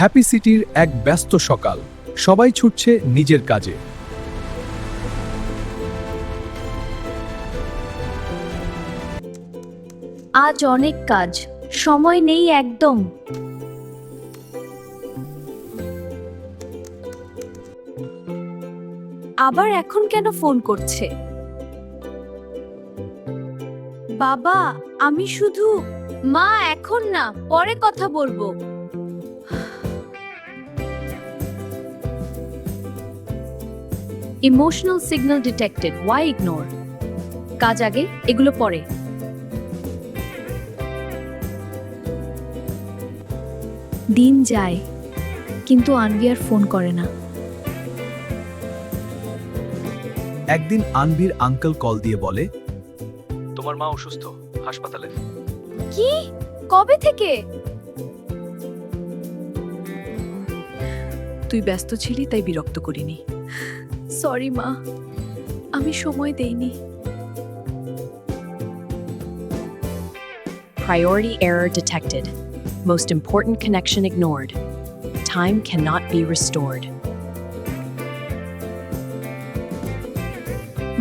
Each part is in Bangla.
হ্যাপি সিটির এক ব্যস্ত সকাল, সবাই ছুটছে নিজের কাজে। আজ অনেক কাজ, সময় নেই একদম। আবার এখন কেন ফোন করছে? বাবা, আমি শুধু মা এখন না, পরে কথা বলবো। Emotional signal detected, why ignore? কাজ আগে, এগুলো পরে। দিন যায়, কিন্তু আনভি আর ফোন করে না। একদিন আনভির আঙ্কেল কল দিয়ে বলে, তোমার মা অসুস্থ, হাসপাতালে। কি? কবে থেকে? তুই ব্যস্ত ছিলি তাই বিরক্ত করিনি। সরি মা, আমি সময় দেইনি। Priority error detected. Most important connection ignored. Time cannot be restored.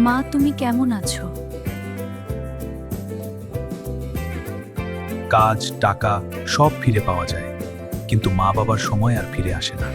মা, তুমি কেমন আছো? কাজ, টাকা সব ফিরে পাওয়া যায়, কিন্তু মা বাবার সময় আর ফিরে আসে না।